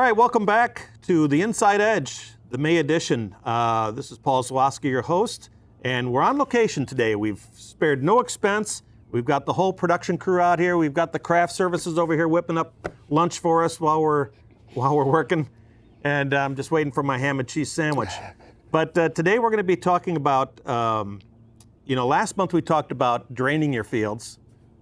right, welcome back to the Inside Edge, the May edition. This is Paul Zwaska, your host, and we're on location today. We've spared no expense. We've got the whole production crew out here. We've got the craft services over here whipping up lunch for us while we're working, and I'm just waiting for my ham and cheese sandwich. But today we're going to be talking about, last month we talked about draining your fields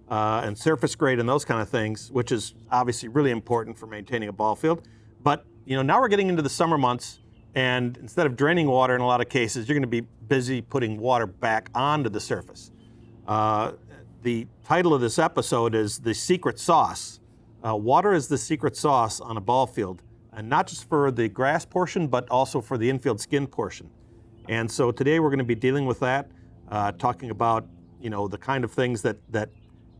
and surface grade and those kind of things, which is obviously really important for maintaining a ball field. But now we're getting into the summer months, and instead of draining water in a lot of cases, you're going to be busy putting water back onto the surface. The title of this episode is The Secret Sauce. Water is the secret sauce on a ball field, and not just for the grass portion, but also for the infield skin portion. And so today we're going to be dealing with that, talking about the kind of things that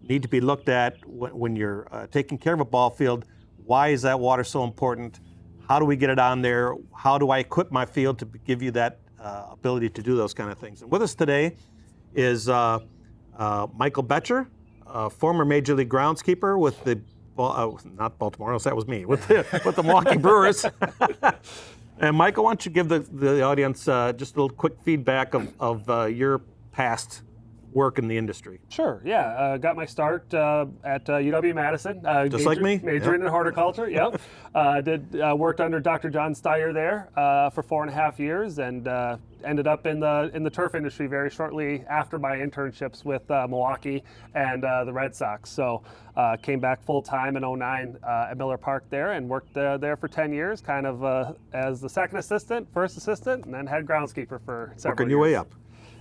need to be looked at when you're taking care of a ball field. Why is that water so important? How do we get it on there? How do I equip my field to give you that ability to do those kind of things? And with us today is Michael Boettcher, former Major League groundskeeper with the, not Baltimore Orioles, that was me, with the Milwaukee Brewers. And Michael, why don't you give the audience just a little quick feedback of your past work in the industry? Sure, yeah. Got my start at UW-Madison. Just like me? Majoring in horticulture, yep. Worked under Dr. John Steyer there for 4.5 years, and ended up in the turf industry very shortly after my internships with Milwaukee and the Red Sox. So came back full-time in 2009 at Miller Park there, and worked there for 10 years, kind of as the second assistant, first assistant, and then head groundskeeper for several years. Working your way up.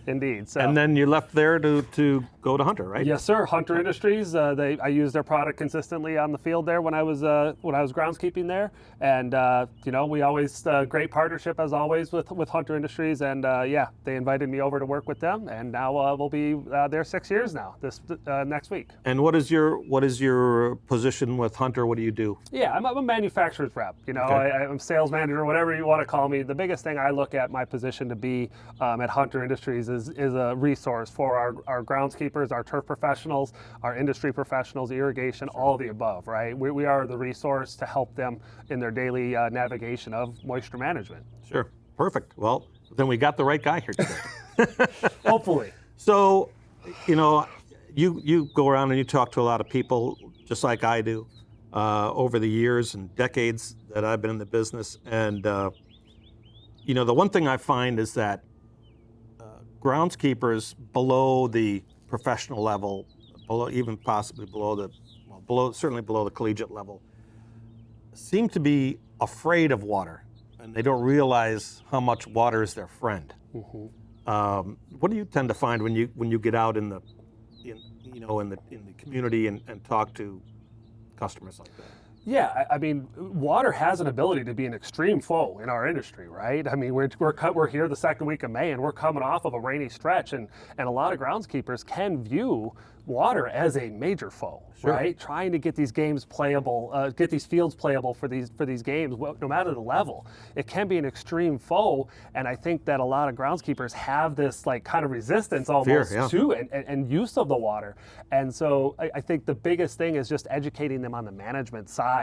Indeed. So. And then you left there to go to Hunter, right? Yes, sir. Hunter Industries. I used their product consistently on the field there when I was groundskeeping there, and we always great partnership as always with Hunter Industries, and they invited me over to work with them, and now we'll be there 6 years now. This next week. And what is your position with Hunter? What do you do? Yeah, I'm a manufacturer's rep. Okay. I'm sales manager, whatever you want to call me. The biggest thing I look at my position to be at Hunter Industries is a resource for our groundskeepers, our turf professionals, our industry professionals, irrigation, all of the above, right? We are the resource to help them in their daily navigation of moisture management. Sure. Perfect. Well, then we got the right guy here today. Hopefully. So, you go around and you talk to a lot of people, just like I do, over the years and decades that I've been in the business. And, the one thing I find is that groundskeepers below the professional level, certainly below the collegiate level, seem to be afraid of water, and they don't realize how much water is their friend. Mm-hmm. What do you tend to find when you get out in the community and talk to customers like that? Yeah, I mean, water has an ability to be an extreme foe in our industry, right? I mean, we're here the second week of May, and we're coming off of a rainy stretch, and a lot of groundskeepers can view water as a major foe, sure, right? Trying to get these games playable, get these fields playable for these games, no matter the level. It can be an extreme foe, and I think that a lot of groundskeepers have this kind of resistance almost to it and use of the water. And so I think the biggest thing is just educating them on the management side.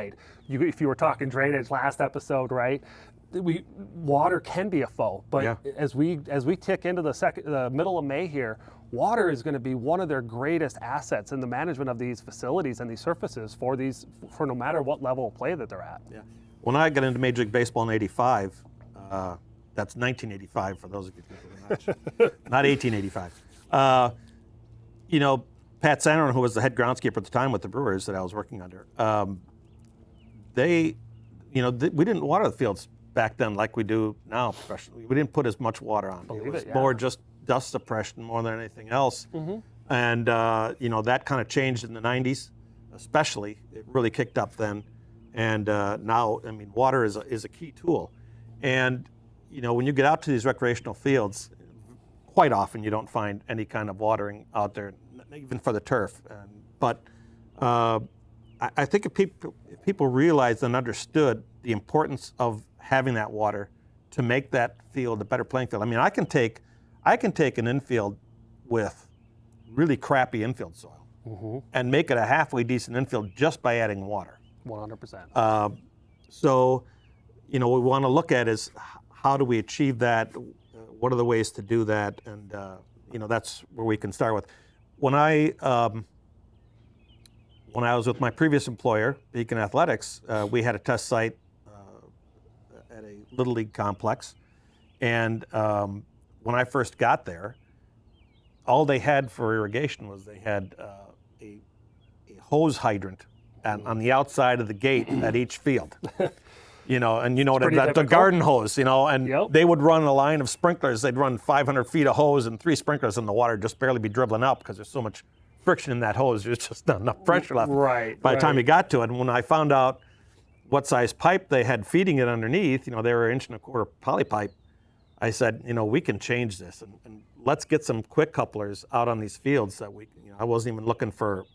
If you were talking drainage last episode, right? Water can be a foe, but as we tick into the middle of May here, water is going to be one of their greatest assets in the management of these facilities and these surfaces for no matter what level of play that they're at. Yeah. When I got into Major League Baseball in '85, that's 1985 for those of you who are not 1885. Pat Sanderon, who was the head groundskeeper at the time with the Brewers that I was working under, we didn't water the fields back then like we do now professionally. We didn't put as much water on. It was more just dust suppression more than anything else. Mm-hmm. And, that kind of changed in the 90s, especially. It really kicked up then. And now, I mean, water is a key tool. And, when you get out to these recreational fields, quite often you don't find any kind of watering out there, even for the turf. But I think if people realized and understood the importance of having that water to make that field a better playing field. I mean, I can take an infield with really crappy infield soil, mm-hmm, and make it a halfway decent infield just by adding water. 100%. So we want to look at is how do we achieve that? What are the ways to do that? And that's where we can start with. When I was with my previous employer, Beacon Athletics, we had a test site at a Little League complex, and when I first got there, all they had for irrigation was they had a hose hydrant on the outside of the gate at each field. The garden hose, and Yep. they would run a line of sprinklers. They'd run 500 feet of hose and 3 sprinklers, and the water just barely be dribbling out because there's so much friction in that hose. There's just not enough pressure left by the time you got to it. And when I found out what size pipe they had feeding it underneath, they were 1.25 inch poly pipe, I said, we can change this, and let's get some quick couplers out on these fields that we. I wasn't even looking for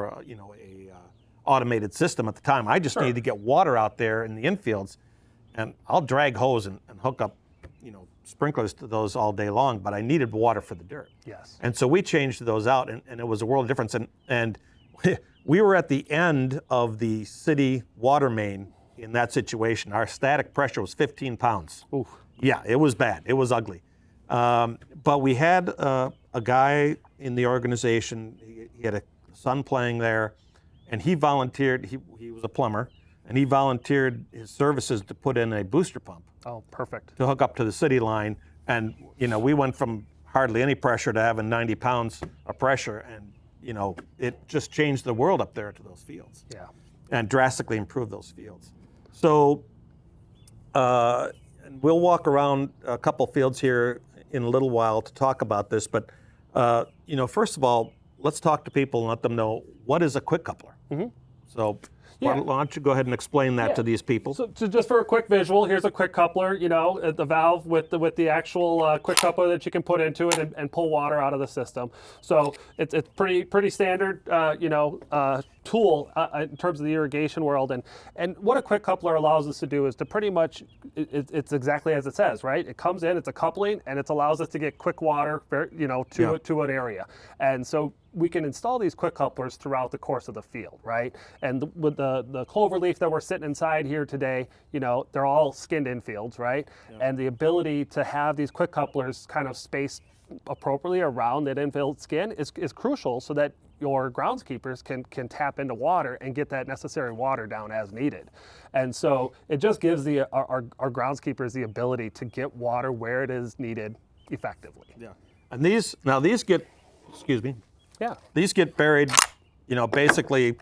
a automated system at the time. I just needed to get water out there in the infields, and I'll drag hose and hook up, sprinklers to those all day long. But I needed water for the dirt. Yes. And so we changed those out, and it was a world of difference. And we were at the end of the city water main in that situation. Our static pressure was 15 pounds. Oof. Yeah, it was bad. It was ugly. But we had a guy in the organization. He had a son playing there, and he volunteered. He was a plumber, and he volunteered his services to put in a booster pump. Oh, perfect. To hook up to the city line. And, we went from hardly any pressure to having 90 pounds of pressure, and, it just changed the world up there to those fields. Yeah. And drastically improved those fields. So and we'll walk around a couple fields here in a little while to talk about this, but first of all, let's talk to people and let them know what is a quick coupler. Mm-hmm. So why don't you go ahead and explain that to these people? So just for a quick visual, here's a quick coupler, the valve with the actual quick coupler that you can put into it and pull water out of the system. So it's pretty standard, tool in terms of the irrigation world. And what a quick coupler allows us to do is to pretty much, it's exactly as it says, right? It comes in, it's a coupling, and it allows us to get quick water, to an area. And so we can install these quick couplers throughout the course of the field, right? And with the clover leaf that we're sitting inside here today, they're all skinned infields, right? Yeah. And the ability to have these quick couplers kind of spaced appropriately around that infield skin is crucial so that your groundskeepers can tap into water and get that necessary water down as needed. And so it just gives our groundskeepers the ability to get water where it is needed effectively. Yeah. And these get, excuse me. Yeah. These get buried, basically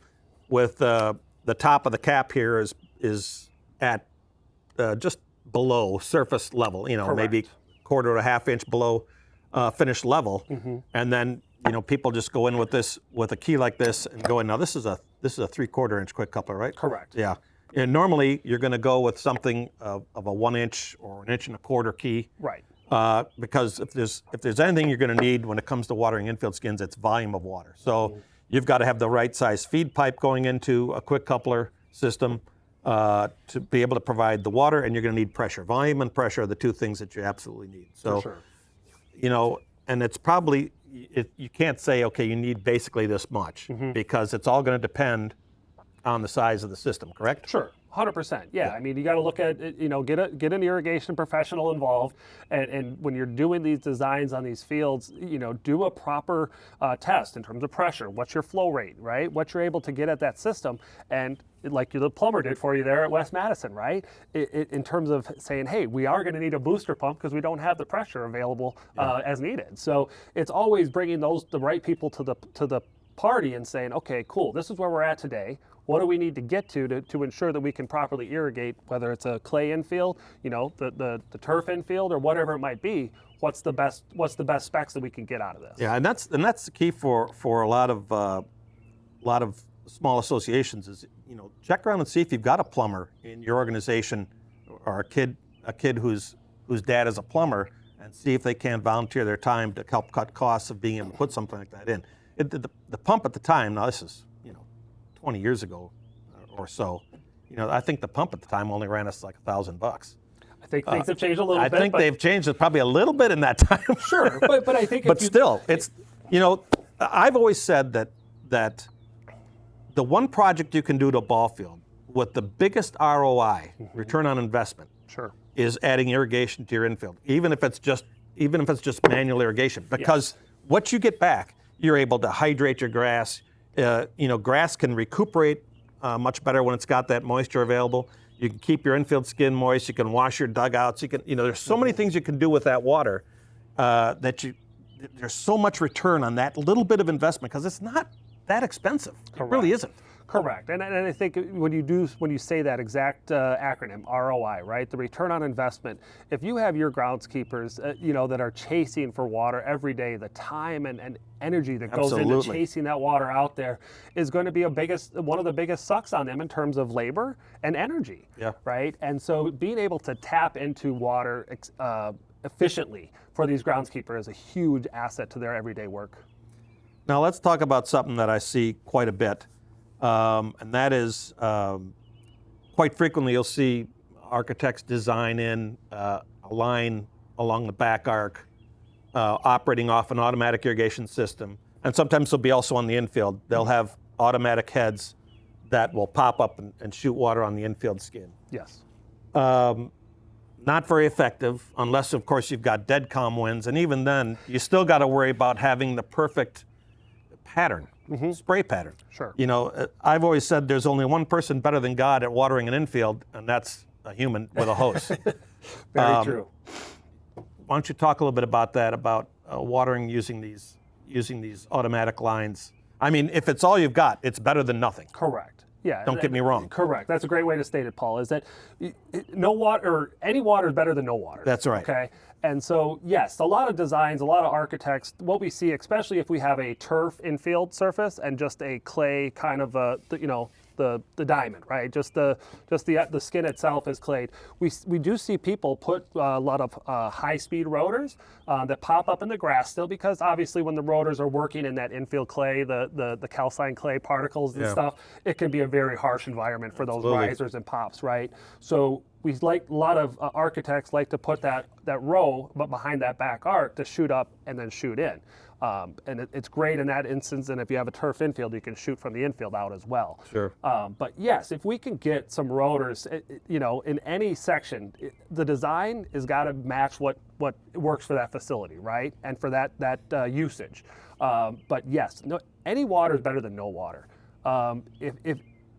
with the top of the cap here is at just below surface level, maybe quarter to half inch below finished level. Mm-hmm. And then, people just go in with a key like this and go in. Now this is a 3/4 inch quick coupler, right? Correct. Yeah. And normally you're going to go with something of a 1 inch or 1 1/4 inch key. Right. Because if there's anything you're going to need when it comes to watering infield skins, it's volume of water. So you've got to have the right size feed pipe going into a quick coupler system to be able to provide the water, and you're going to need pressure. Volume and pressure are the two things that you absolutely need. So, for sure. And it's probably, you can't say, okay, you need basically this much, because it's all going to depend on the size of the system, correct? Sure. 100%. Yeah. I mean, you got to look at, get an irrigation professional involved. And when you're doing these designs on these fields, do a proper test in terms of pressure. What's your flow rate, right? What you're able to get at that system. And like the plumber did for you there at West Madison, right? In terms of saying, hey, we are going to need a booster pump because we don't have the pressure available as needed. So it's always bringing the right people to the party and saying, okay, cool, this is where we're at today. What do we need to get to ensure that we can properly irrigate, whether it's a clay infield, the turf infield, or whatever it might be? What's the best specs that we can get out of this? Yeah, and that's the key for a lot of small associations is, check around and see if you've got a plumber in your organization or a kid whose dad is a plumber, and see if they can volunteer their time to help cut costs of being able to put something like that in. The pump at the time, now this is 20 years ago or so, I think the pump at the time only ran us like $1,000. I think things have changed a little bit. I think they've changed it probably a little bit in that time. Sure, but I think. But still, it's I've always said that the one project you can do to a ball field with the biggest ROI, return on investment, Sure. is adding irrigation to your infield, even if it's just manual irrigation, because what you get back, you're able to hydrate your grass. Grass can recuperate much better when it's got that moisture available. You can keep your infield skin moist. You can wash your dugouts. You can, there's so many things you can do with that water there's so much return on that little bit of investment because it's not that expensive. It really isn't. Correct, and I think when you say that exact acronym ROI, right, the return on investment. If you have your groundskeepers, that are chasing for water every day, the time and energy that goes into chasing that water out there is going to be one of the biggest sucks on them in terms of labor and energy. Yeah. Right, and so being able to tap into water efficiently for these groundskeepers is a huge asset to their everyday work. Now let's talk about something that I see quite a bit. And that is, quite frequently you'll see architects design in a line along the back arc, operating off an automatic irrigation system. And sometimes they'll be also on the infield. They'll have automatic heads that will pop up and shoot water on the infield skin. Yes. Not very effective, unless, of course, you've got dead calm winds. And even then, you still got to worry about having the perfect pattern. Spray pattern. Sure. I've always said there's only one person better than God at watering an infield, and that's a human with a hose. Very true. Why don't you talk a little bit about that, about watering using these automatic lines? I mean, if it's all you've got, it's better than nothing. Correct. Yeah. Don't get me wrong. Correct. That's a great way to state it, Paul, is that no water, or any water is better than no water. That's right. Okay. And so, yes, a lot of designs, a lot of architects, what we see, especially if we have a turf infield surface and just a clay kind of the diamond, right? Just the skin itself is clayed. We do see people put a lot of high-speed rotors that pop up in the grass still, because obviously when the rotors are working in that infield clay, the calcine clay particles and stuff, it can be a very harsh environment for those risers and pops, right? So we a lot of architects like to put that row, but behind that back arc to shoot up and then shoot in. And it's great in that instance, and if you have a turf infield, you can shoot from the infield out as well. Sure. But yes, if we can get some rotors, in any section, the design has got to match what works for that facility, right? And for that usage. But yes, any water is better than no water.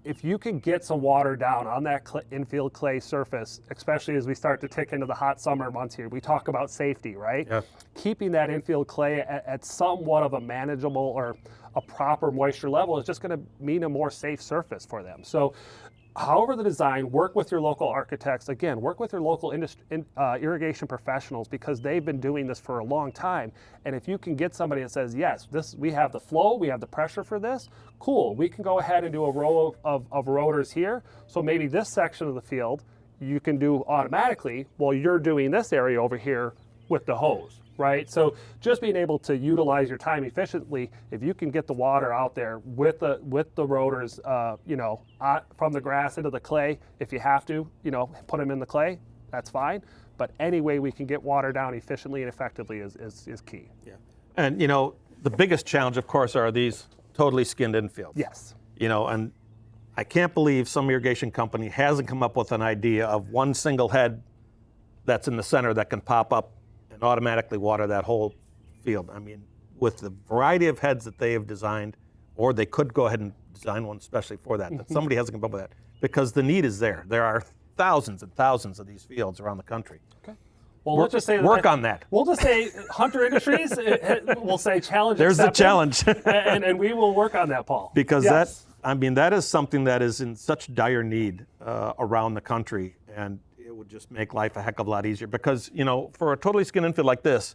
If you can get some water down on that infield clay surface, especially as we start to tick into the hot summer months here, we talk about safety, right? Yeah. Keeping that infield clay at somewhat of a manageable or a proper moisture level is just going to mean a more safe surface for them. So however the design, work with your local architects. Again, work with your local irrigation professionals, because they've been doing this for a long time. And if you can get somebody that says, yes, we have the flow, we have the pressure for this, cool, we can go ahead and do a row of rotors here. So maybe this section of the field you can do automatically while you're doing this area over here with the hose. Right, so just being able to utilize your time efficiently, if you can get the water out there with the rotors, from the grass into the clay, if you have to, put them in the clay, that's fine. But any way we can get water down efficiently and effectively is key. Yeah, and the biggest challenge, of course, are these totally skinned infields. Yes. And I can't believe some irrigation company hasn't come up with an idea of one single head that's in the center that can pop up and automatically water that whole field. I mean, with the variety of heads that they have designed, or they could go ahead and design one especially for that, that somebody hasn't come up with that, because the need is there. There are thousands and thousands of these fields around the country. Okay. Well, let's just say work on that. We'll just say Hunter Industries. We'll say challenge. There's the challenge, and we will work on that, Paul. Because that is something that is in such dire need around the country, and it would just make life a heck of a lot easier. Because for a totally skinned infield like this,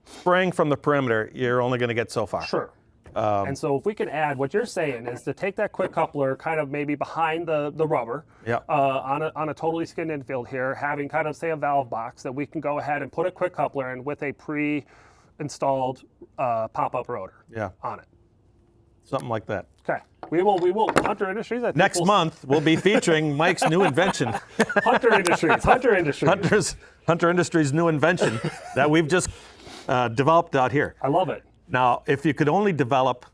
spraying from the perimeter, you're only going to get so far. Sure. And so if we can add, what you're saying is to take that quick coupler kind of maybe behind the rubber on a totally skinned infield here, having kind of, say, a valve box that we can go ahead and put a quick coupler in with a pre-installed pop-up rotor on it. Something like that. Okay. We will. Hunter Industries. I think Next month, we'll be featuring Mike's new invention. Hunter Industries. Hunter Industries' new invention that we've just developed out here. I love it. Now, if you could only develop,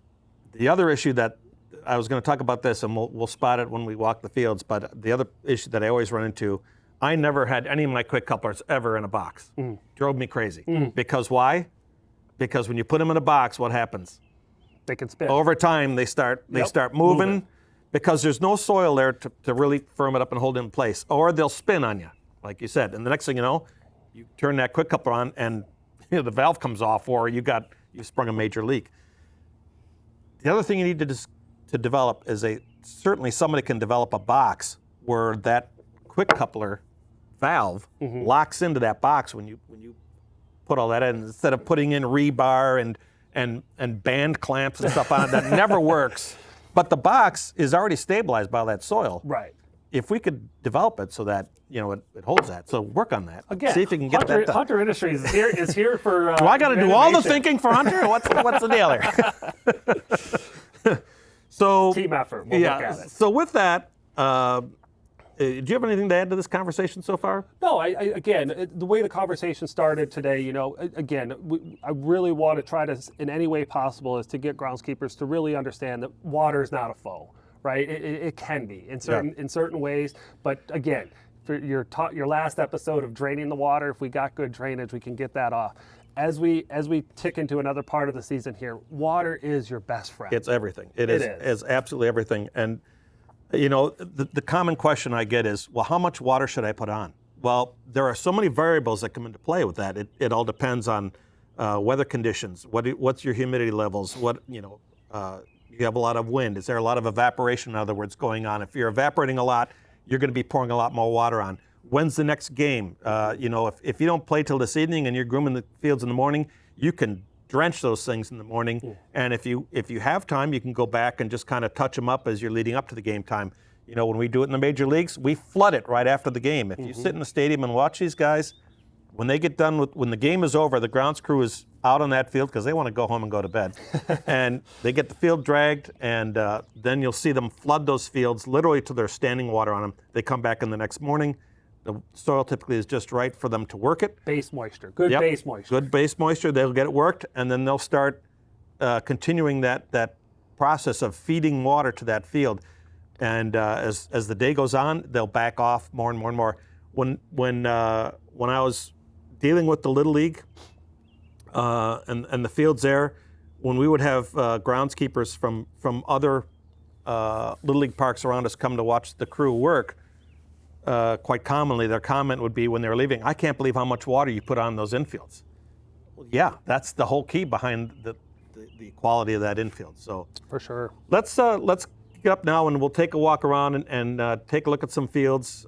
the other issue that I was going to talk about this, and we'll spot it when we walk the fields. But the other issue that I always run into, I never had any of my quick couplers ever in a box. Drove me crazy. Because why? Because when you put them in a box, what happens? They can spin. Over time, they start moving because there's no soil there to really firm it up and hold it in place. Or they'll spin on you, like you said. And the next thing you know, you turn that quick coupler on, and the valve comes off, or you sprung a major leak. The other thing you need to develop is certainly somebody can develop a box where that quick coupler valve locks into that box when you put all that in, instead of putting in rebar and band clamps and stuff on it. That never works. But the box is already stabilized by all that soil. Right. If we could develop it so that it holds that, so work on that. Again, see if you can get that done. Hunter Industries is here for. Do I got to do all the thinking for Hunter? What's the deal here? So team effort. We'll look at it. So with that, do you have anything to add to this conversation so far? No. Again, the way the conversation started today, again, I really want to try to, in any way possible, is to get groundskeepers to really understand that water is not a foe. Right, it can be in certain ways, but again, for your last episode of draining the water, if we got good drainage, we can get that off. As we tick into another part of the season here, water is your best friend. It's everything. It is absolutely everything. And the common question I get is, well, how much water should I put on? Well, there are so many variables that come into play with that. It all depends on weather conditions. What's your humidity levels? You have a lot of wind. Is there a lot of evaporation, in other words, going on? If you're evaporating a lot, you're going to be pouring a lot more water on. When's the next game? If you don't play till this evening and you're grooming the fields in the morning, you can drench those things in the morning. Yeah. And if you have time, you can go back and just kind of touch them up as you're leading up to the game time. When we do it in the major leagues, we flood it right after the game. If you sit in the stadium and watch these guys, when they get done when the game is over, the grounds crew is out on that field because they want to go home and go to bed. And they get the field dragged, and then you'll see them flood those fields literally till there's standing water on them. They come back in the next morning. The soil typically is just right for them to work it. Base moisture, good base moisture. Good base moisture, they'll get it worked, and then they'll start continuing that process of feeding water to that field. And as the day goes on, they'll back off more and more and more. When I was dealing with the Little League and the fields there, when we would have groundskeepers from other Little League parks around us come to watch the crew work, quite commonly their comment would be when they were leaving, "I can't believe how much water you put on those infields." Well, yeah, that's the whole key behind the quality of that infield. So for sure. Let's get up now and we'll take a walk around and take a look at some fields,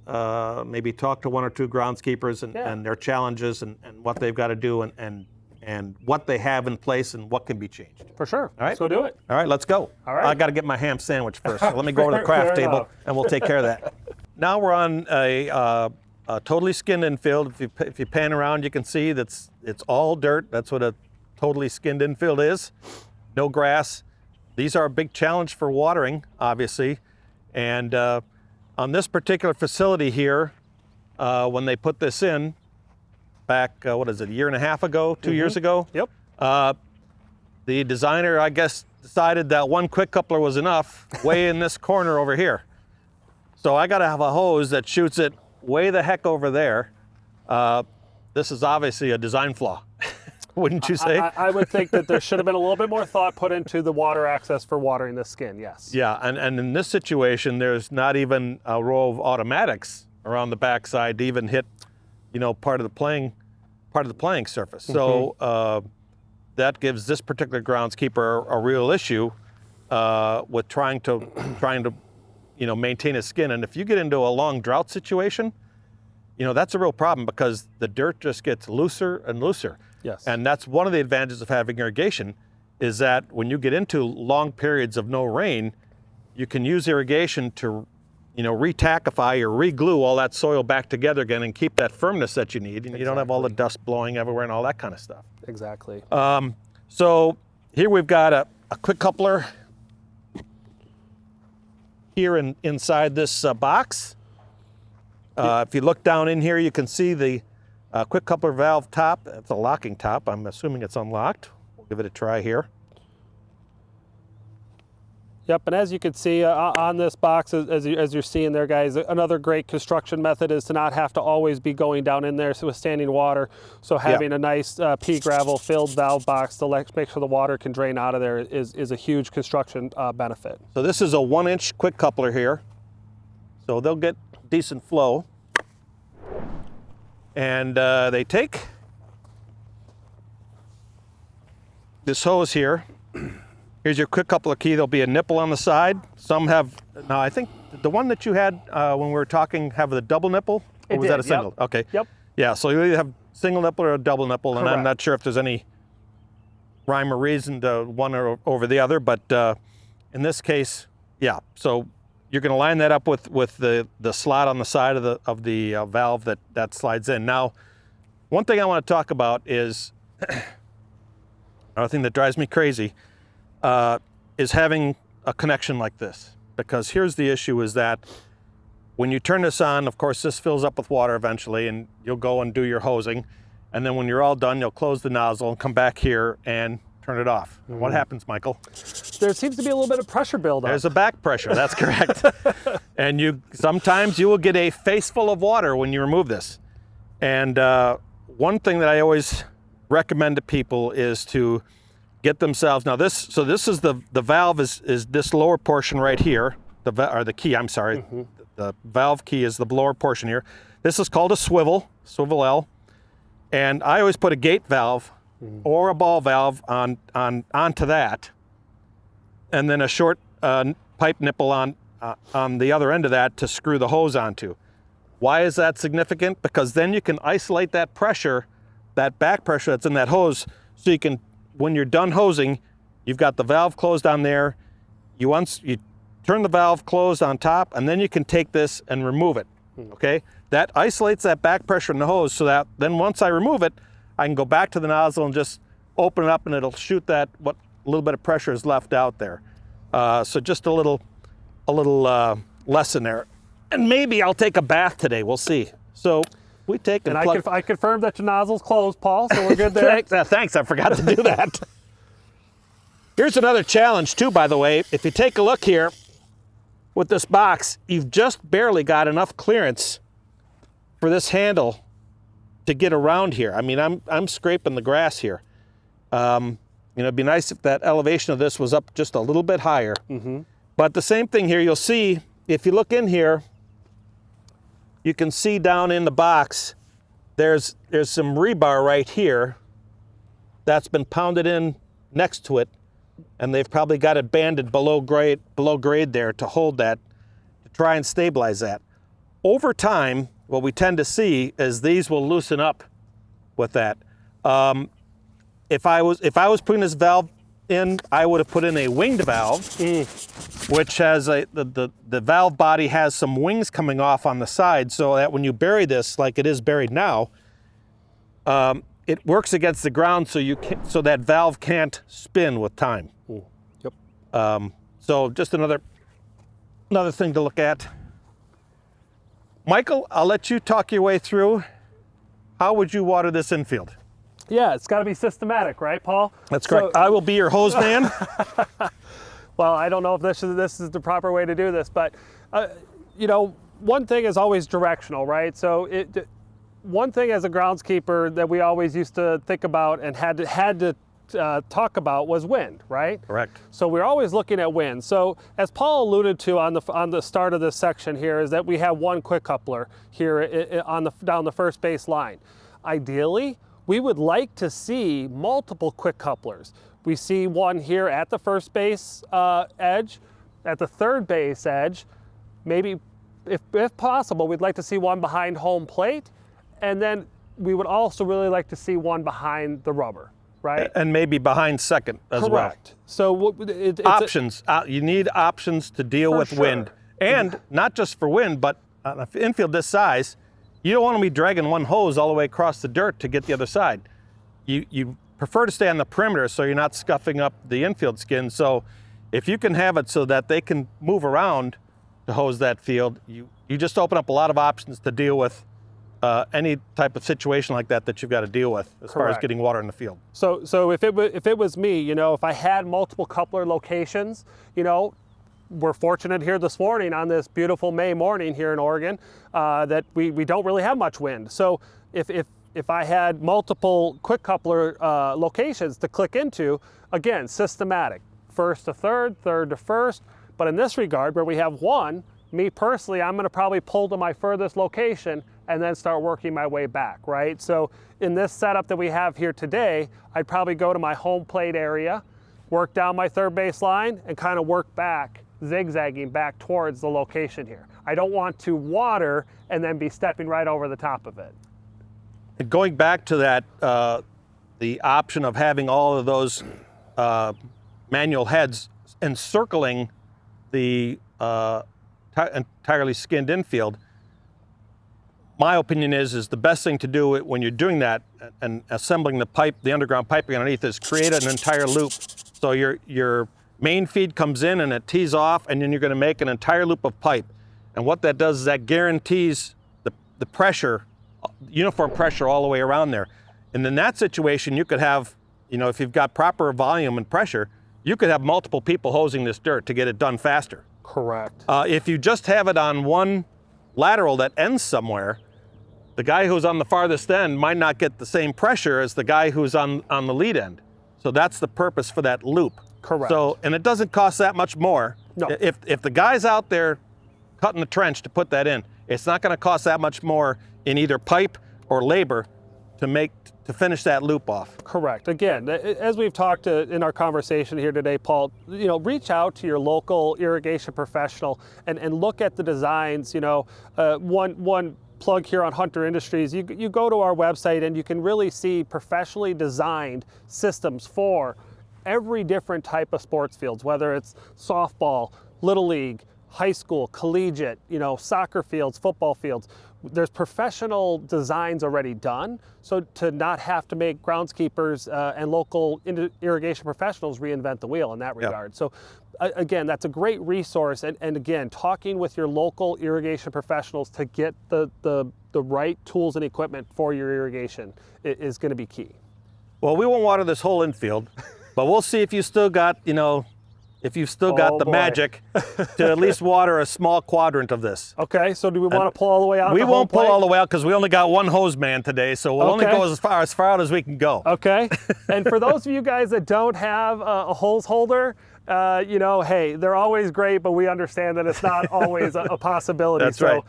maybe talk to one or two groundskeepers and their challenges and what they've got to do and what they have in place and what can be changed. For sure. All right. Let's go do it. All right, let's go. All right. I got to get my ham sandwich first. So let me go over to the craft table and we'll take care of that. Now we're on a totally skinned infield. If you pan around, you can see it's all dirt. That's what a totally skinned infield is. No grass. These are a big challenge for watering, obviously. And on this particular facility here, when they put this in back, a year and a half ago, 2 years ago? Yep. The designer, I guess, decided that one quick coupler was enough way in this corner over here. So I got to have a hose that shoots it way the heck over there. This is obviously a design flaw. Wouldn't you say? I would think that there should have been a little bit more thought put into the water access for watering the skin, yes. Yeah, and in this situation, there's not even a row of automatics around the backside to even hit, part of the playing surface. So that gives this particular groundskeeper a real issue with trying to maintain his skin. And if you get into a long drought situation, that's a real problem because the dirt just gets looser and looser. Yes. And that's one of the advantages of having irrigation is that when you get into long periods of no rain, you can use irrigation to, re-tackify or re-glue all that soil back together again and keep that firmness that you need. And you don't have all the dust blowing everywhere and all that kind of stuff. Exactly. So here we've got a quick coupler here inside this box. If you look down in here, you can see the quick coupler valve top. It's a locking top. I'm assuming it's unlocked. We'll give it a try here. Yep, and as you can see on this box, as you're seeing there, guys, another great construction method is to not have to always be going down in there with standing water. So having a nice pea gravel filled valve box to make sure the water can drain out of there is a huge construction benefit. So this is a 1-inch quick coupler here. So they'll get decent flow. And they take this hose here. Here's your quick coupler key. There'll be a nipple on the side. Some have, now I think the one that you had when we were talking have the double nipple? Or was that a single? Yep. Okay. Yep. Yeah, so you either have single nipple or a double nipple, and I'm not sure if there's any rhyme or reason to one or over the other, but in this case, yeah. So you're going to line that up with the slot on the side of the valve that slides in. Now, one thing I want to talk about is another thing that drives me crazy is having a connection like this. Because here's the issue is that when you turn this on, of course, this fills up with water eventually, and you'll go and do your hosing. And then when you're all done, you'll close the nozzle and come back here and turn it off. And what happens, Michael? There seems to be a little bit of pressure buildup. There's a back pressure, that's correct. And sometimes you will get a face full of water when you remove this. And one thing that I always recommend to people is to get themselves, now this is the valve is this lower portion right here, the key, I'm sorry. The valve key is the lower portion here. This is called a swivel L. And I always put a gate valve or a ball valve onto that, and then a short pipe nipple on the other end of that to screw the hose onto. Why is that significant? Because then you can isolate that pressure, that back pressure that's in that hose, so you can, when you're done hosing, you've got the valve closed on there. You turn the valve closed on top, and then you can take this and remove it. Okay, that isolates that back pressure in the hose, so that then once I remove it, I can go back to the nozzle and just open it up, and it'll shoot that what little bit of pressure is left out there. So just a little lesson there. And maybe I'll take a bath today. We'll see. So we take and I confirm that your nozzle's closed, Paul. So we're good there. Thanks. I forgot to do that. Here's another challenge too, by the way. If you take a look here with this box, you've just barely got enough clearance for this handle to get around here. I mean, I'm scraping the grass here. It'd be nice if that elevation of this was up just a little bit higher. But the same thing here, you'll see, if you look in here, you can see down in the box, there's some rebar right here that's been pounded in next to it, and they've probably got it banded below grade there to hold that, to try and stabilize that. Over time, what we tend to see is these will loosen up with that. If I was putting this valve in, I would have put in a winged valve, which has the valve body has some wings coming off on the side, so that when you bury this like it is buried now, it works against the ground, so that valve can't spin with time. Yep. So just another thing to look at. Michael, I'll let you talk your way through. How would you water this infield? Yeah, it's got to be systematic, right, Paul? That's correct. I will be your hose man. Well, I don't know if this is the proper way to do this, but one thing is always directional, right? So one thing as a groundskeeper that we always used to think about and had to talk about was wind, right? Correct. So we're always looking at wind. So as Paul alluded to on the start of this section here, is that we have one quick coupler here down the first base line. Ideally, we would like to see multiple quick couplers. We see one here at the first base edge, at the third base edge. Maybe, if possible, we'd like to see one behind home plate, and then we would also really like to see one behind the rubber, right? And maybe behind second as well. Correct. So options. You need options to deal with wind, and not just for wind, but on an infield this size, you don't want to be dragging one hose all the way across the dirt to get the other side. You prefer to stay on the perimeter so you're not scuffing up the infield skin. So if you can have it so that they can move around to hose that field, you just open up a lot of options to deal with any type of situation like that you've got to deal with as far as getting water in the field. So if it was me, if I had multiple coupler locations, we're fortunate here this morning on this beautiful May morning here in Oregon that we don't really have much wind. So if I had multiple quick coupler locations to click into, again, systematic, first to third, third to first. But in this regard, where we have one, me personally, I'm going to probably pull to my furthest location and then start working my way back, right? So in this setup that we have here today, I'd probably go to my home plate area, work down my third base line, and kind of work back, zigzagging back towards the location here. I don't want to water and then be stepping right over the top of it. And going back to that, the option of having all of those manual heads encircling the entirely skinned infield, my opinion is the best thing to do when you're doing that and assembling the pipe, the underground piping underneath, is create an entire loop. So your main feed comes in and it tees off, and then you're going to make an entire loop of pipe. And what that does is that guarantees the pressure, uniform pressure all the way around there. And in that situation, you could have, if you've got proper volume and pressure, you could have multiple people hosing this dirt to get it done faster. Correct. If you just have it on one lateral that ends somewhere, the guy who's on the farthest end might not get the same pressure as the guy who's on the lead end. So that's the purpose for that loop. Correct. So, and it doesn't cost that much more. No. If the guy's out there cutting the trench to put that in, it's not going to cost that much more in either pipe or labor to finish that loop off. Correct. Again, as we've talked in our conversation here today, Paul, reach out to your local irrigation professional and look at the designs. One plug here on Hunter Industries, you go to our website and you can really see professionally designed systems for every different type of sports fields, whether it's softball, little league, high school, collegiate, soccer fields, football fields. There's professional designs already done, so to not have to make groundskeepers and local irrigation professionals reinvent the wheel in that regard. Yep. So again, that's a great resource, and again, talking with your local irrigation professionals to get the right tools and equipment for your irrigation is going to be key. Well, we won't water this whole infield, but we'll see if you still got, if you've still got the magic to at least water a small quadrant of this. Okay, so do we want to pull all the way out? We won't pull all the way out because we only got one hose man today, so we'll only go as far out as we can go. Okay, and for those of you guys that don't have a hose holder, hey, they're always great, but we understand that it's not always a possibility. That's right.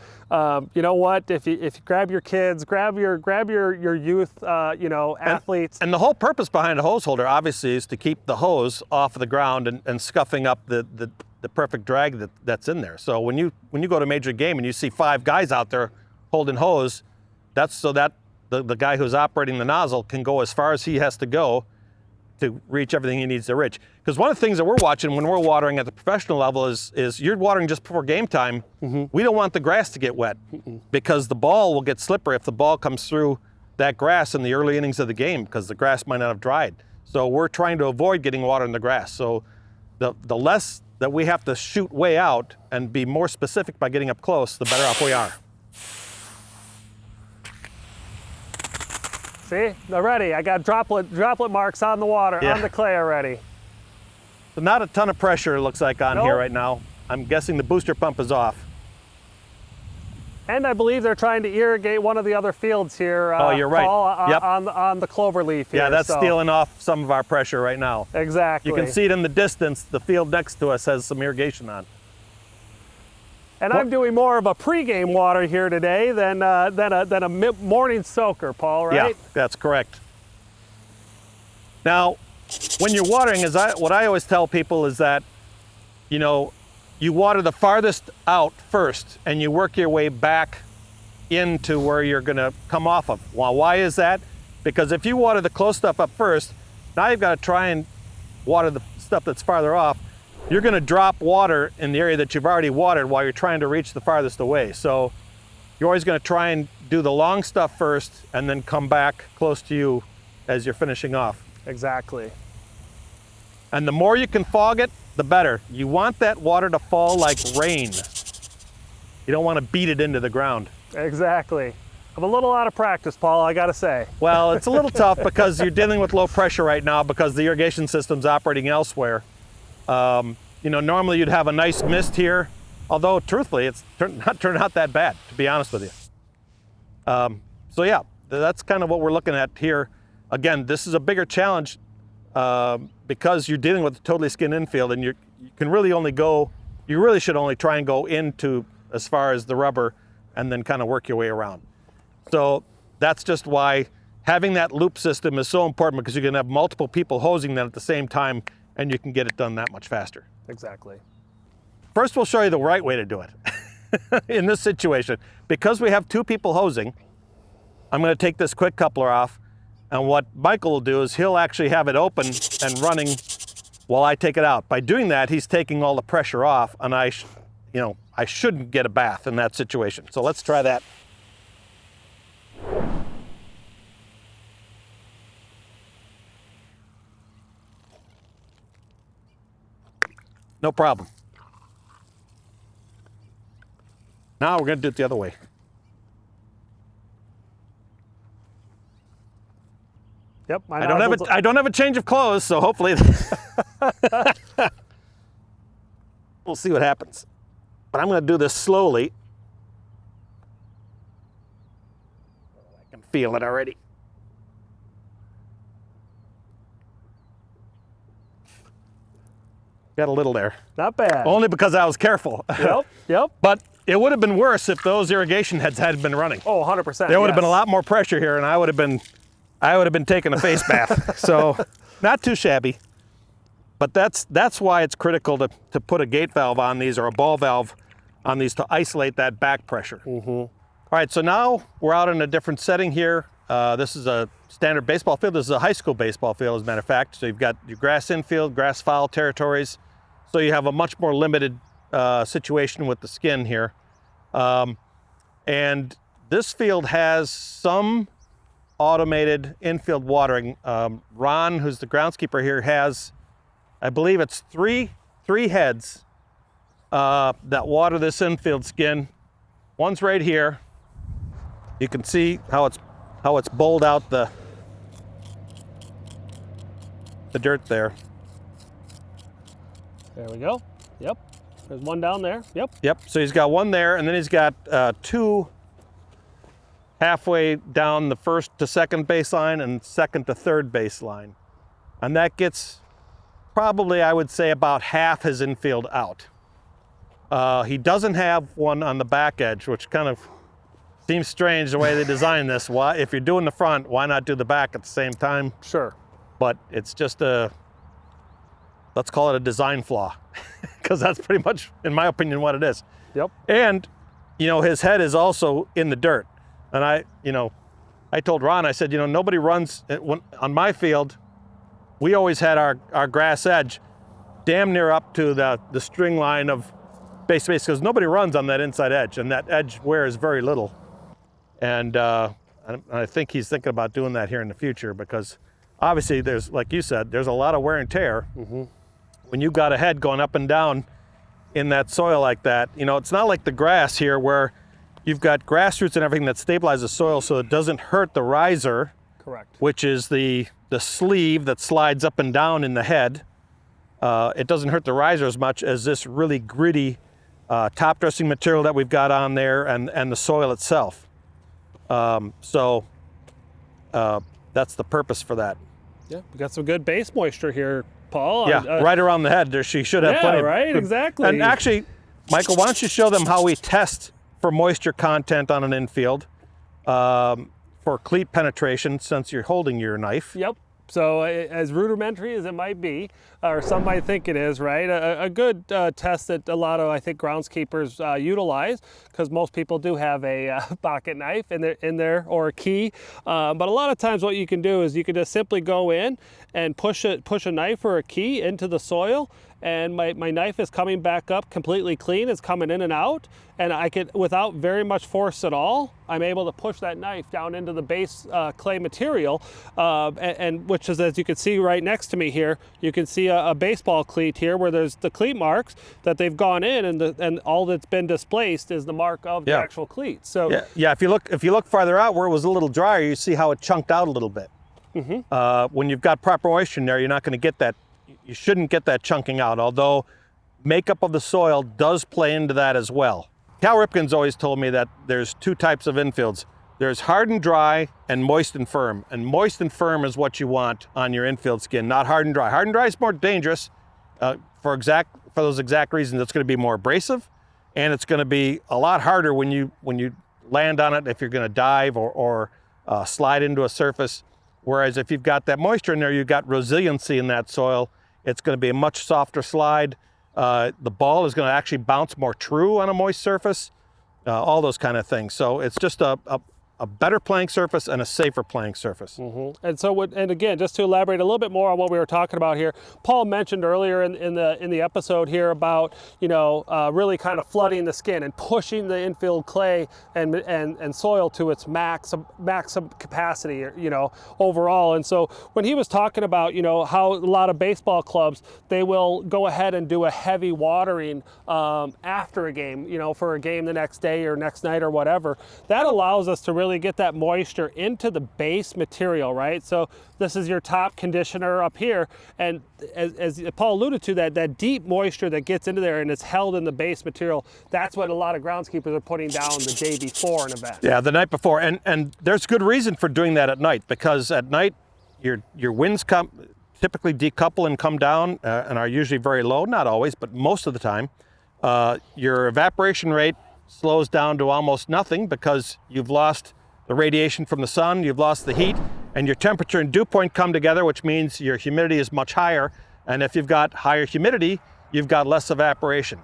You know what? If you grab your kids, grab your youth, athletes. And the whole purpose behind a hose holder, obviously, is to keep the hose off of the ground and scuffing up the perfect drag that's in there. So when you go to a major game and you see 5 guys out there holding hose, that's so that the guy who's operating the nozzle can go as far as he has to go to reach everything he needs to reach. Because one of the things that we're watching when we're watering at the professional level is you're watering just before game time. Mm-hmm. We don't want the grass to get wet because the ball will get slippery if the ball comes through that grass in the early innings of the game because the grass might not have dried. So we're trying to avoid getting water in the grass. So the less that we have to shoot way out and be more specific by getting up close, the better off we are. See, already I got droplet marks on the water, on the clay already. So not a ton of pressure, it looks like, on here right now. I'm guessing the booster pump is off. And I believe they're trying to irrigate one of the other fields here. Oh, you're right. Paul, yep. on the clover leaf here. Yeah, that's stealing off some of our pressure right now. Exactly. You can see it in the distance. The field next to us has some irrigation on. And I'm doing more of a pregame water here today than a morning soaker, Paul, right? Yeah, that's correct. Now, when you're watering, what I always tell people is that, you water the farthest out first and you work your way back into where you're going to come off of. Well, why is that? Because if you water the close stuff up first, now you've got to try and water the stuff that's farther off. You're going to drop water in the area that you've already watered while you're trying to reach the farthest away. So you're always going to try and do the long stuff first and then come back close to you as you're finishing off. Exactly. And the more you can fog it, the better. You want that water to fall like rain. You don't want to beat it into the ground. Exactly. I'm a little out of practice, Paul, I got to say. Well, it's a little tough because you're dealing with low pressure right now because the irrigation system's operating elsewhere. Normally you'd have a nice mist here, although truthfully, it's not turned out that bad, to be honest with you. So yeah, that's kind of what we're looking at here. Again, this is a bigger challenge because you're dealing with a totally skinned infield, and you really should only try and go into as far as the rubber and then kind of work your way around. So that's just why having that loop system is so important, because you can have multiple people hosing them at the same time and you can get it done that much faster. Exactly. First, we'll show you the right way to do it in this situation. Because we have 2 people hosing, I'm going to take this quick coupler off, and what Michael will do is he'll actually have it open and running while I take it out. By doing that, he's taking all the pressure off, and I shouldn't get a bath in that situation. So let's try that. No problem. Now we're going to do it the other way. Yep. I don't have a change of clothes, so hopefully we'll see what happens. But I'm going to do this slowly. I can feel it already. Got a little there. Not bad. Only because I was careful. Yep. But it would have been worse if those irrigation heads had been running. Oh, 100%. There would have been a lot more pressure here, and I would have been taking a face bath. So not too shabby. But that's why it's critical to put a gate valve on these, or a ball valve on these, to isolate that back pressure. All right, so now we're out in a different setting here. This is a standard baseball field. This is a high school baseball field, as a matter of fact. So you've got your grass infield, grass foul territories. So you have a much more limited situation with the skin here. And this field has some automated infield watering. Ron, who's the groundskeeper here, has, I believe it's three heads that water this infield skin. One's right here. You can see how it's bowled out the dirt there. There we go. Yep. There's one down there. Yep. So he's got one there, and then he's got 2 halfway down the first to second baseline and second to third baseline. And that gets probably, I would say, about half his infield out. He doesn't have one on the back edge, which kind of seems strange the way they designed this. Why, if you're doing the front, why not do the back at the same time? Sure. But it's just let's call it a design flaw, because that's pretty much, in my opinion, what it is. Yep. And, his head is also in the dirt. And I told Ron, I said, nobody runs, on my field, we always had our grass edge damn near up to the string line of base space, because nobody runs on that inside edge, and that edge wears very little. And I think he's thinking about doing that here in the future, because obviously there's, like you said, there's a lot of wear and tear. When you've got a head going up and down in that soil like that. It's not like the grass here where you've got grass roots and everything that stabilize the soil so it doesn't hurt the riser. Correct. Which is the sleeve that slides up and down in the head. It doesn't hurt the riser as much as this really gritty top dressing material that we've got on there, and the soil itself. So that's the purpose for that. Yeah, we got some good base moisture here, Paul. Yeah, right around the head. She should have plenty. Yeah, right, exactly. And actually, Michael, why don't you show them how we test for moisture content on an infield for cleat penetration, since you're holding your knife. Yep. So as rudimentary as it might be, or some might think it is, right? A good test that a lot of, I think, groundskeepers utilize, because most people do have a pocket knife in there or a key. But a lot of times what you can do is you can just simply go in and push a knife or a key into the soil, and my knife is coming back up completely clean. It's coming in and out, and I could, without very much force at all, I'm able to push that knife down into the base clay material, and which is, as you can see right next to me here, you can see a baseball cleat here where there's the cleat marks that they've gone in, and all that's been displaced is the mark of the actual cleat. So yeah. If you look farther out where it was a little drier, you see how it chunked out a little bit. When you've got proper moisture in there, you're not going to get that. You shouldn't get that chunking out, although makeup of the soil does play into that as well. Cal Ripken's always told me that there's two types of infields. There's hard and dry and moist and firm. And moist and firm is what you want on your infield skin, not hard and dry. Hard and dry is more dangerous for those exact reasons. It's going to be more abrasive, and it's going to be a lot harder when you land on it if you're going to dive or slide into a surface. Whereas if you've got that moisture in there, you've got resiliency in that soil. It's going to be a much softer slide. The ball is going to actually bounce more true on a moist surface. All those kind of things. So it's just a better playing surface and a safer playing surface. And so, and again, just to elaborate a little bit more on what we were talking about here, Paul mentioned earlier in the episode here about really kind of flooding the skin and pushing the infield clay and soil to its maximum capacity, overall. And so when he was talking about how a lot of baseball clubs, they will go ahead and do a heavy watering after a game, for a game the next day or next night or whatever, that allows us to really get that moisture into the base material, right? So this is your top conditioner up here, and as Paul alluded to, that deep moisture that gets into there and it's held in the base material, that's what a lot of groundskeepers are putting down the day before an event. Yeah, the night before, and there's good reason for doing that at night, because at night your winds typically decouple and come down and are usually very low, not always, but most of the time. Your evaporation rate slows down to almost nothing because you've lost the radiation from the sun, you've lost the heat, and your temperature and dew point come together, which means your humidity is much higher. And if you've got higher humidity, you've got less evaporation.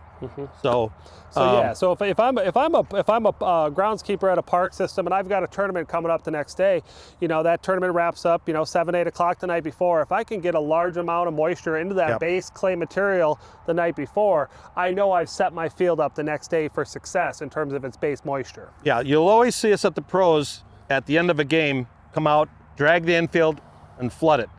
So if I'm a groundskeeper at a park system and I've got a tournament coming up the next day, that tournament wraps up 7, 8 o'clock the night before. If I can get a large amount of moisture into that base clay material the night before, I know I've set my field up the next day for success in terms of its base moisture. Yeah, you'll always see us at the pros at the end of a game come out, drag the infield, and flood it.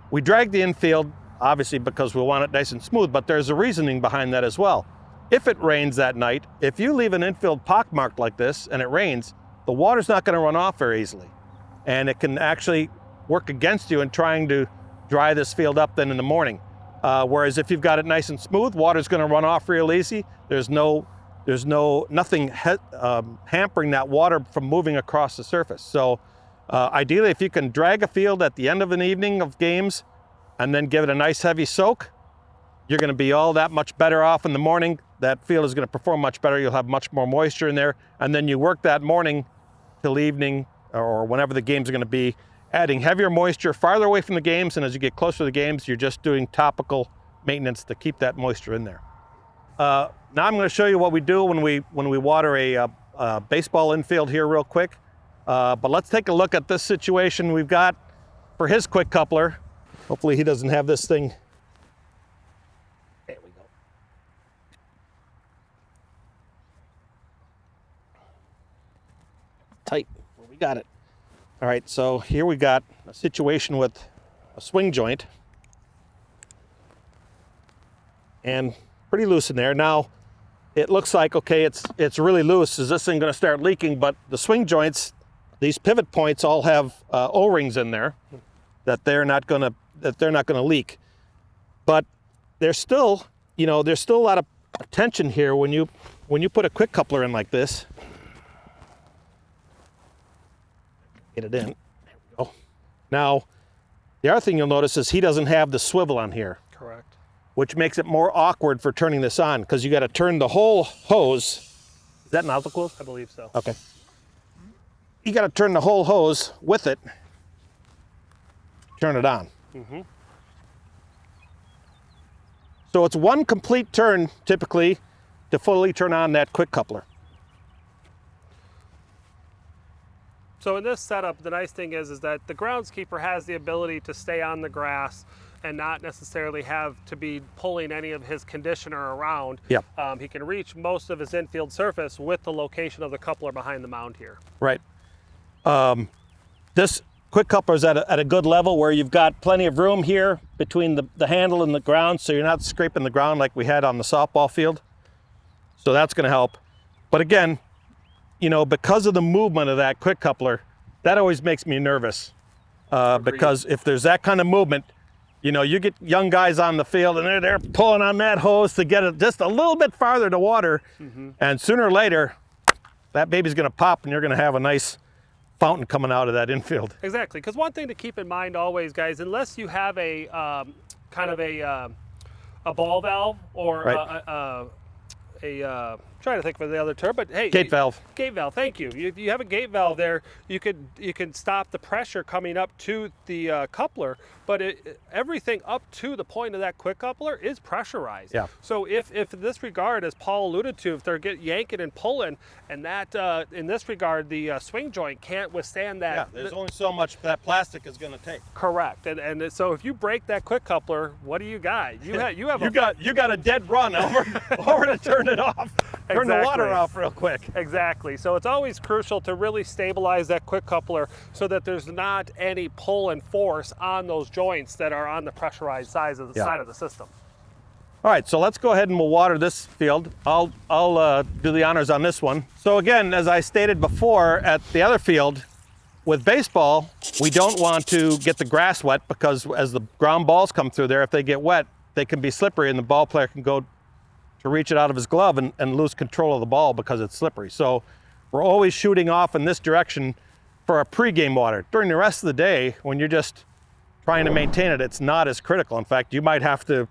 We drag the infield obviously because we want it nice and smooth, but there's a reasoning behind that as well. If it rains that night, if you leave an infield pockmarked like this and it rains, the water's not going to run off very easily. And it can actually work against you in trying to dry this field up then in the morning. Whereas if you've got it nice and smooth, water's going to run off real easy. There's nothing hampering that water from moving across the surface. So ideally, if you can drag a field at the end of an evening of games and then give it a nice heavy soak, you're going to be all that much better off in the morning. That field is going to perform much better. You'll have much more moisture in there. And then you work that morning till evening or whenever the games are going to be, adding heavier moisture farther away from the games. And as you get closer to the games, you're just doing topical maintenance to keep that moisture in there. Now I'm going to show you what we do when we water a baseball infield here real quick. But let's take a look at this situation we've got for his quick coupler. Hopefully he doesn't have this thing. There we go. Tight. Well, we got it. All right, so here we got a situation with a swing joint. And pretty loose in there. Now, it looks like, okay, it's really loose. Is this thing going to start leaking? But the swing joints, these pivot points all have O-rings in there that they're not going to leak. But there's still a lot of tension here when you put a quick coupler in like this. Get it in. There we go. Now, the other thing you'll notice is he doesn't have the swivel on here. Correct. Which makes it more awkward for turning this on because you got to turn the whole hose. Is that nozzle closed? I believe so. Okay. You got to turn the whole hose with it. Turn it on. So it's one complete turn typically to fully turn on that quick coupler. So in this setup, the nice thing is that the groundskeeper has the ability to stay on the grass and not necessarily have to be pulling any of his conditioner around. Yep. He can reach most of his infield surface with the location of the coupler behind the mound here. Right. This quick coupler is at a good level where you've got plenty of room here between the handle and the ground, so you're not scraping the ground like we had on the softball field. So that's going to help. But again, because of the movement of that quick coupler, that always makes me nervous. Because if there's that kind of movement, You know, you get young guys on the field and they're pulling on that hose to get it just a little bit farther to water. And sooner or later, that baby's going to pop and you're going to have a nice fountain coming out of that infield. Exactly, because one thing to keep in mind always, guys, unless you have a kind of a ball valve or Right. trying to think of the other term, but hey, Gate valve. Gate valve. Thank you. If you have a gate valve there, you can stop the pressure coming up to the coupler. But everything up to the point of that quick coupler is pressurized. Yeah. So if in this regard, as Paul alluded to, if they're yanking and pulling, and that in this regard the swing joint can't withstand that. Yeah, there's only so much that plastic is going to take. Correct. And so if you break that quick coupler, what do you got? You got a dead run over to turn it off. Turn the water Exactly. off real quick. Exactly. So it's always crucial to really stabilize that quick coupler so that there's not any pull and force on those joints that are on the pressurized side of the system. All right, so let's go ahead and we'll water this field. I'll do the honors on this one. So again, as I stated before, at the other field, with baseball, we don't want to get the grass wet because as the ground balls come through there, if they get wet, they can be slippery and the ball player can go to reach it out of his glove and lose control of the ball because it's slippery. So we're always shooting off in this direction for a pregame water. During the rest of the day, when you're just trying to maintain it, it's not as critical. In fact, you might have to,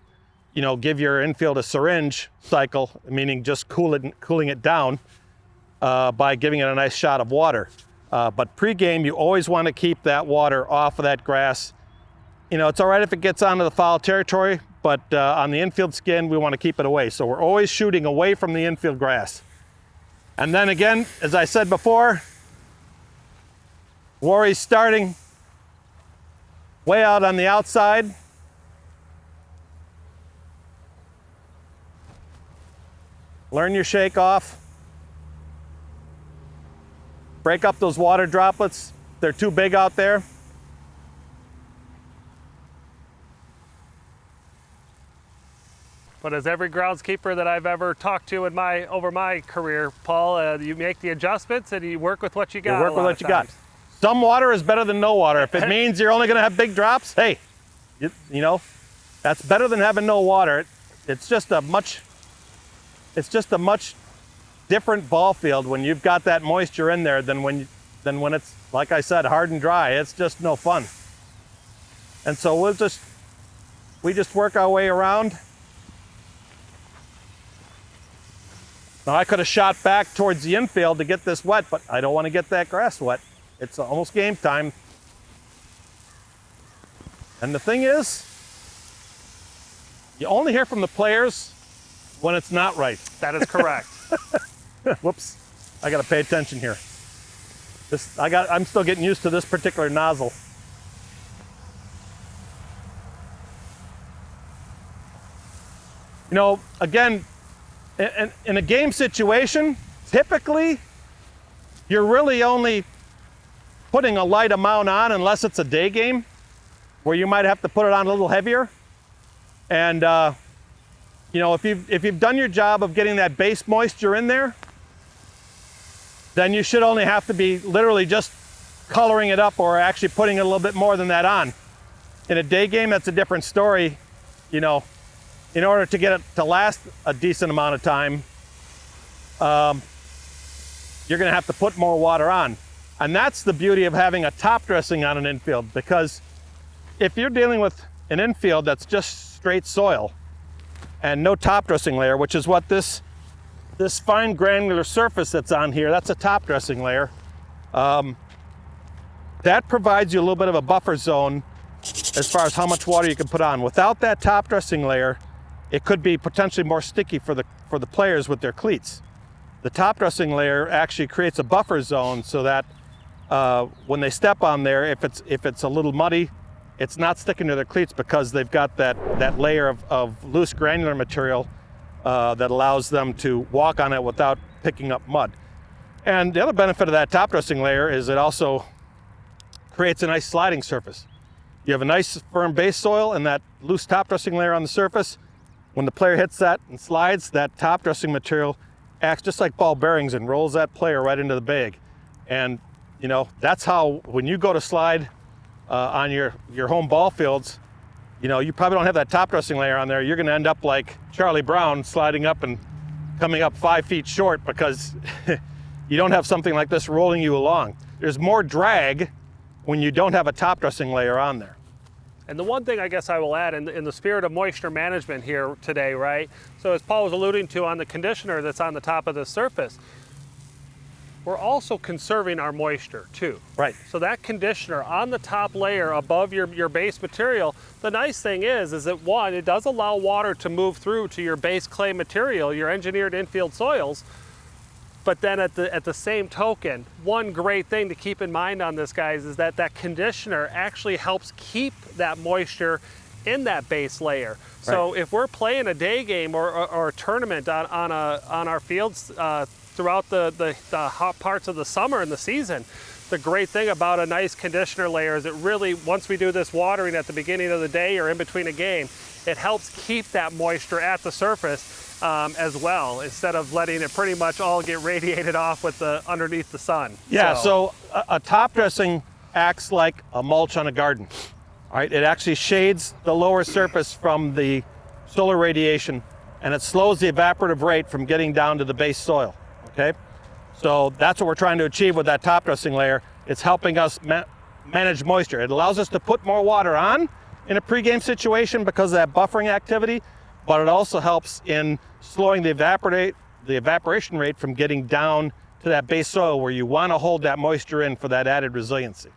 you know, give your infield a syringe cycle, meaning just cooling it down by giving it a nice shot of water. But pregame, you always want to keep that water off of that grass. You know, it's all right if it gets onto the foul territory, but on the infield skin, we want to keep it away. So we're always shooting away from the infield grass. And then again, as I said before, Warry's starting way out on the outside. Learn your shake off. Break up those water droplets. They're too big out there. But as every groundskeeper that I've ever talked to in over my career, Paul, you make the adjustments and you work with what you got. You work with what you got. Some water is better than no water. If it means you're only going to have big drops, hey, you know, that's better than having no water. It's just a much different ball field when you've got that moisture in there than when it's, like I said, hard and dry. It's just no fun. And so we just work our way around. Now I could have shot back towards the infield to get this wet, but I don't want to get that grass wet. It's almost game time. And the thing is, you only hear from the players when it's not right. That is correct. Whoops, I got to pay attention here. I'm still getting used to this particular nozzle. You know, again, in a game situation, typically, you're really only putting a light amount on unless it's a day game where you might have to put it on a little heavier. And, you know, if you've done your job of getting that base moisture in there, then you should only have to be literally just coloring it up or actually putting a little bit more than that on. In a day game, that's a different story. You know, in order to get it to last a decent amount of time, you're going to have to put more water on. And that's the beauty of having a top dressing on an infield, because if you're dealing with an infield that's just straight soil and no top dressing layer, which is what this fine granular surface that's on here, that's a top dressing layer. That provides you a little bit of a buffer zone as far as how much water you can put on. Without that top dressing layer, it could be potentially more sticky for the players with their cleats. The top dressing layer actually creates a buffer zone so that when they step on there, if it's a little muddy, it's not sticking to their cleats because they've got that layer of loose granular material that allows them to walk on it without picking up mud. And the other benefit of that top dressing layer is it also creates a nice sliding surface. You have a nice firm base soil and that loose top dressing layer on the surface. When the player hits that and slides, that top dressing material acts just like ball bearings and rolls that player right into the bag. And you know, that's how, when you go to slide on your home ball fields, you probably don't have that top dressing layer on there. You're going to end up like Charlie Brown, sliding up and coming up 5 feet short because you don't have something like this rolling you along. There's more drag when you don't have a top dressing layer on there. And the one thing I guess I will add in the spirit of moisture management here today, right? So as Paul was alluding to on the conditioner that's on the top of the surface, we're also conserving our moisture too. Right. So that conditioner on the top layer above your base material, the nice thing is that one, it does allow water to move through to your base clay material, your engineered infield soils. But then at the same token, one great thing to keep in mind on this, guys, is that conditioner actually helps keep that moisture in that base layer. So if we're playing a day game or a tournament on our fields throughout the hot parts of the summer and the season, the great thing about a nice conditioner layer is it really, once we do this watering at the beginning of the day or in between a game, it helps keep that moisture at the surface as well, instead of letting it pretty much all get radiated off with underneath the sun. Yeah, so a top dressing acts like a mulch on a garden. All right, it actually shades the lower surface from the solar radiation, and it slows the evaporative rate from getting down to the base soil. Okay, so that's what we're trying to achieve with that top dressing layer. It's helping us manage moisture. It allows us to put more water on in a pregame situation because of that buffering activity, but it also helps in slowing the evaporation rate from getting down to that base soil where you want to hold that moisture in for that added resiliency.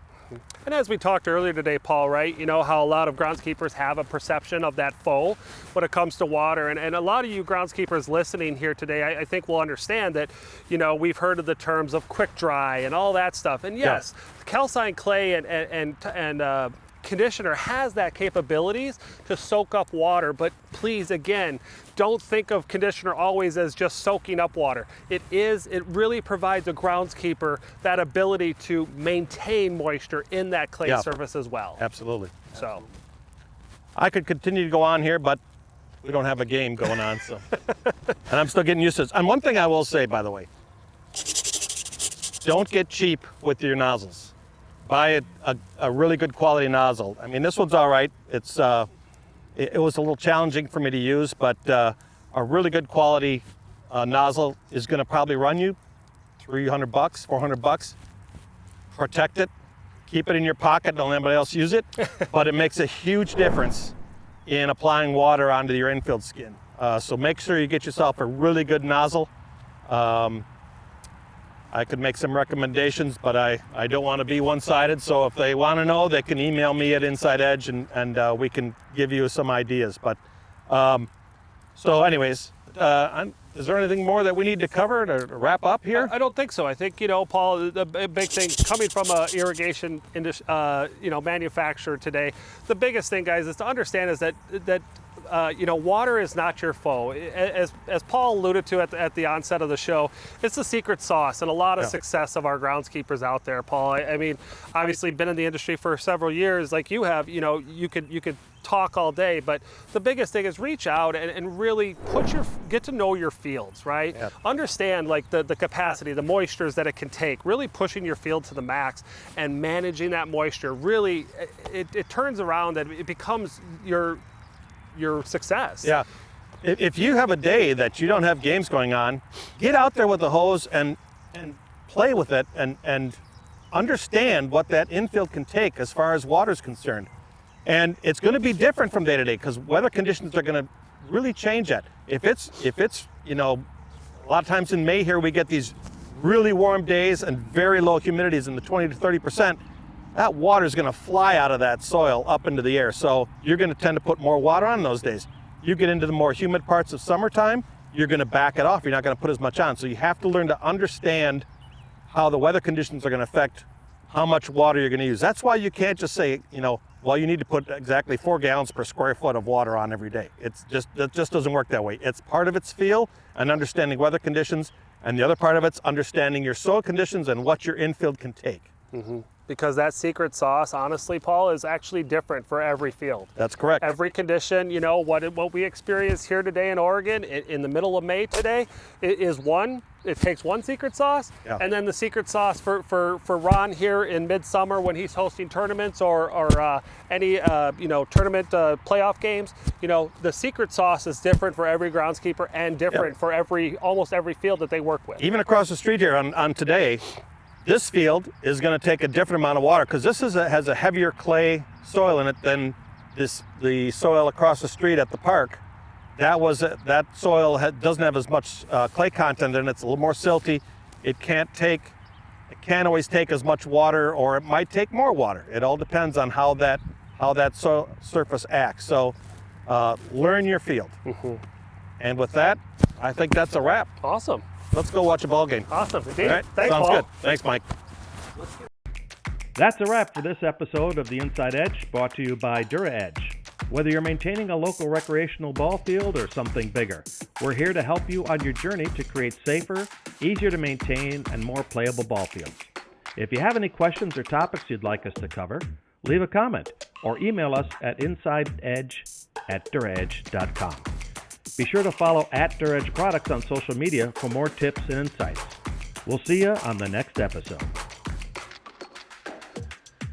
And as we talked earlier today, Paul, right, you know how a lot of groundskeepers have a perception of that foe when it comes to water. And a lot of you groundskeepers listening here today, I think will understand that, we've heard of the terms of quick dry and all that stuff. And yes, calcined clay and conditioner has that capabilities to soak up water, but please, again, don't think of conditioner always as just soaking up water. It really provides a groundskeeper that ability to maintain moisture in that clay surface as well. Absolutely. So I could continue to go on here, but we don't have a game going on, so. And I'm still getting used to this. And one thing I will say, by the way, don't get cheap with your nozzles. Buy a really good quality nozzle. I mean, this one's all right. It was a little challenging for me to use, but a really good quality nozzle is going to probably run you $300, $400. Protect it, keep it in your pocket, don't let anybody else use it, but it makes a huge difference in applying water onto your infield skin. So make sure you get yourself a really good nozzle. I could make some recommendations, but I don't want to be one-sided. So if they want to know, they can email me at Inside Edge, and we can give you some ideas. But so anyways, is there anything more that we need to cover to wrap up here? I don't think so. I think, Paul, the big thing coming from a irrigation manufacturer today, the biggest thing, guys, is to understand is that water is not your foe. As Paul alluded to at the onset of the show, it's the secret sauce and a lot of success of our groundskeepers out there, Paul. I mean, obviously been in the industry for several years like you have, you could talk all day, but the biggest thing is reach out and really get to know your fields, right? Yep. Understand like the capacity, the moistures that it can take, really pushing your field to the max and managing that moisture. Really, it turns around and it becomes your success. Yeah. If you have a day that you don't have games going on, get out there with the hose and play with it and understand what that infield can take as far as water is concerned. And it's going to be different from day to day because weather conditions are going to really change that. If it's a lot of times in May here we get these really warm days and very low humidities in the 20 to 30%. That water is going to fly out of that soil up into the air. So you're going to tend to put more water on those days. You get into the more humid parts of summertime, you're going to back it off. You're not going to put as much on. So you have to learn to understand how the weather conditions are going to affect how much water you're going to use. That's why you can't just say, you need to put exactly 4 gallons per square foot of water on every day. It just doesn't work that way. It's part of its feel and understanding weather conditions, and the other part of it's understanding your soil conditions and what your infield can take. Mm-hmm. because that secret sauce, honestly, Paul, is actually different for every field. That's correct. Every condition, you know, what we experience here today in Oregon in the middle of May today is it takes one secret sauce, Yeah. and then the secret sauce for Ron here in midsummer when he's hosting tournaments or any tournament playoff games. You know, the secret sauce is different for every groundskeeper and different for almost every field that they work with. Even across the street here on today, this field is going to take a different amount of water because this has a heavier clay soil in it than the soil across the street at the park. That soil doesn't have as much clay content in it. It's a little more silty. It can't always take as much water, or it might take more water. It all depends on how that soil surface acts. So learn your field. Mm-hmm. And with that, I think that's a wrap. Awesome. Let's go watch a ball game. Awesome. All right? Thanks, Sounds Paul. good. Thanks, Mike. That's a wrap for this episode of The Inside Edge, brought to you by DuraEdge. Whether you're maintaining a local recreational ball field or something bigger, we're here to help you on your journey to create safer, easier to maintain, and more playable ball fields. If you have any questions or topics you'd like us to cover, leave a comment or email us at insideedge@duraedge.com. Be sure to follow @DuraEdge Products on social media for more tips and insights. We'll see you on the next episode.